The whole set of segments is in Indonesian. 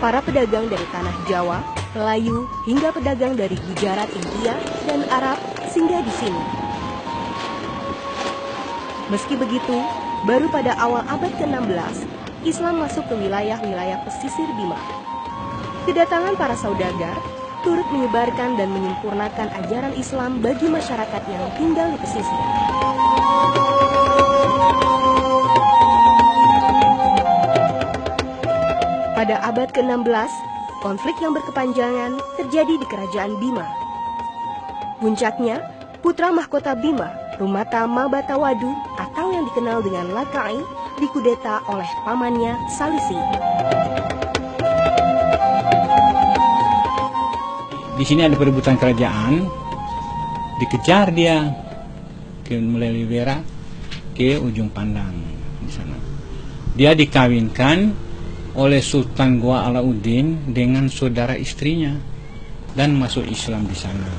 Para pedagang dari tanah Jawa, Melayu, hingga pedagang dari Gujarat, India, dan Arab singgah di sini. Meski begitu, baru pada awal abad ke-16, Islam masuk ke wilayah-wilayah pesisir Bima. Kedatangan para saudagar turut menyebarkan dan menyempurnakan ajaran Islam bagi masyarakat yang tinggal di pesisir. Pada abad ke-16, konflik yang berkepanjangan terjadi di kerajaan Bima. Puncaknya, putra mahkota Bima, Rumata Mabatawadu atau yang dikenal dengan Lakai, dikudeta oleh pamannya Salisi. Di sini ada perebutan kerajaan, dikejar dia melalui Wera ke ujung pandang di sana. Dia dikawinkan oleh Sultan Goa Alauddin dengan saudara istrinya dan masuk Islam di sana.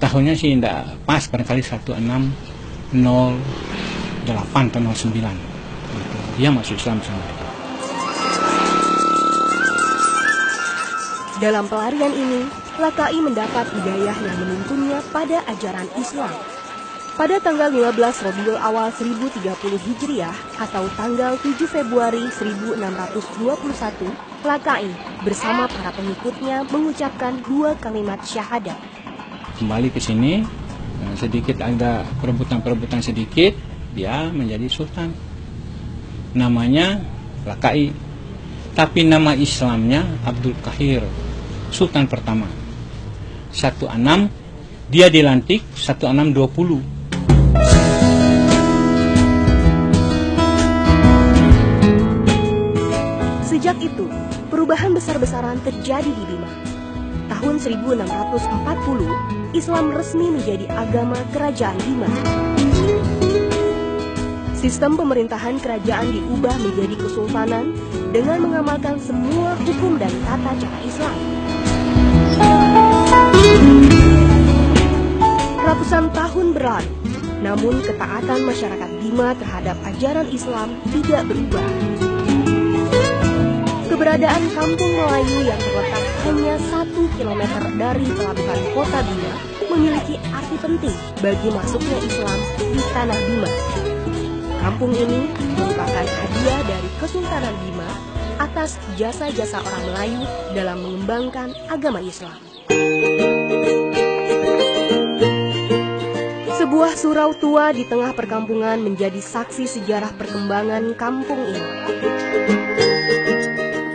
Tahunnya sih tidak pas, barangkali 1608 atau 09. Dia masuk Islam di sana. Dalam pelarian ini, Lakai mendapat hidayah yang menuntunnya pada ajaran Islam. Pada tanggal 15 Rabiul Awal 1030 Hijriah atau tanggal 7 Februari 1621, Lakai bersama para pengikutnya mengucapkan 2 kalimat syahadat. Kembali ke sini, sedikit ada perebutan sedikit, dia menjadi sultan. Namanya Lakai, tapi nama Islamnya Abdul Qahir, sultan pertama. 16 dia dilantik 1620. Sejak itu, perubahan besar-besaran terjadi di Bima. Tahun 1640, Islam resmi menjadi agama kerajaan Bima. Sistem pemerintahan kerajaan diubah menjadi kesultanan dengan mengamalkan semua hukum dan tata cara Islam. Ratusan tahun berlalu, namun ketaatan masyarakat Bima terhadap ajaran Islam tidak berubah. Keberadaan kampung Melayu yang terletak hanya 1 kilometer dari pelabuhan kota Bima memiliki arti penting bagi masuknya Islam di tanah Bima. Kampung ini merupakan hadiah dari Kesultanan Bima atas jasa-jasa orang Melayu dalam mengembangkan agama Islam. Sebuah surau tua di tengah perkampungan menjadi saksi sejarah perkembangan kampung ini.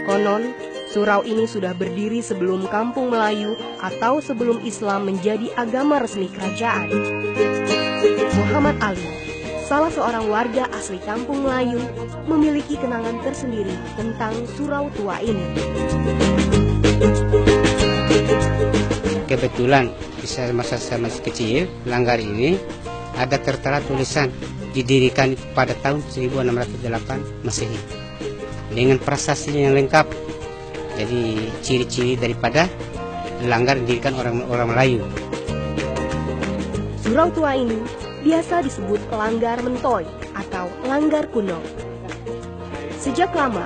Konon, surau ini sudah berdiri sebelum kampung Melayu atau sebelum Islam menjadi agama resmi kerajaan. Muhammad Ali, salah seorang warga asli kampung Melayu, memiliki kenangan tersendiri tentang surau tua ini. Kebetulan masa saya masih kecil, Langgar ini ada tertera tulisan didirikan pada tahun 1608 Masehi dengan prasasti yang lengkap. Jadi ciri-ciri daripada Langgar didirikan orang Melayu. Surau tua ini biasa disebut Langgar Mentoy atau Langgar Kuno. Sejak lama,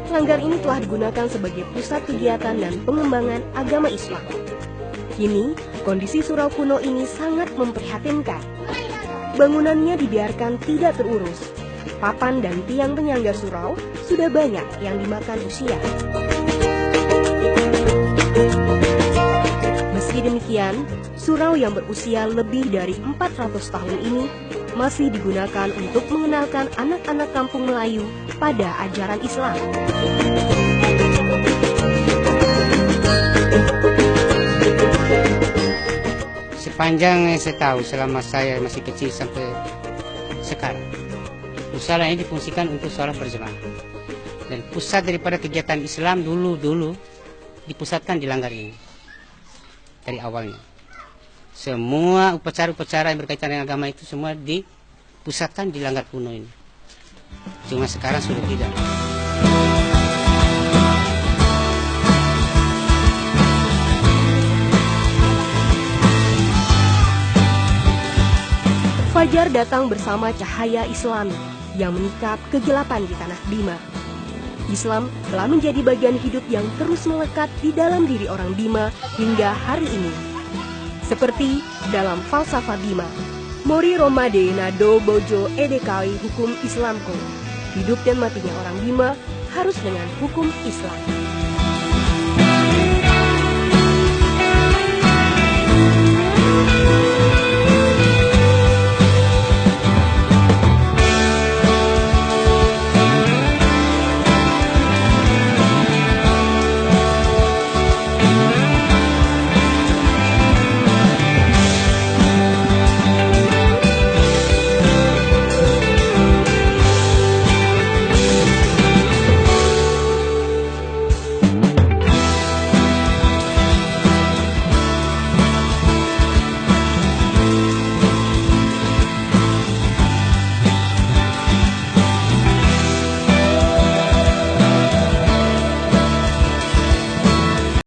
Langgar ini telah digunakan sebagai pusat kegiatan dan pengembangan agama Islam. Kini, kondisi surau kuno ini sangat memprihatinkan. Bangunannya dibiarkan tidak terurus. Papan dan tiang penyangga surau sudah banyak yang dimakan usia. Meski demikian, surau yang berusia lebih dari 400 tahun ini masih digunakan untuk mengenalkan anak-anak kampung Melayu pada ajaran Islam. Sepanjang yang saya tahu selama saya masih kecil sampai sekarang, musola ini difungsikan untuk sholat berjamaah. Dan pusat daripada kegiatan Islam dulu dipusatkan di Langgar ini. Dari awalnya. Semua upacara-upacara yang berkaitan dengan agama itu semua dipusatkan di Langgar kuno ini. Cuma sekarang sudah tidak. Fajar datang bersama cahaya Islam yang menyikap kegelapan di tanah Bima. Islam telah menjadi bagian hidup yang terus melekat di dalam diri orang Bima hingga hari ini. Seperti dalam falsafah Bima, Mori Romade Nado Bojo Edekai Hukum Islamko, hidup dan matinya orang Bima harus dengan hukum Islam.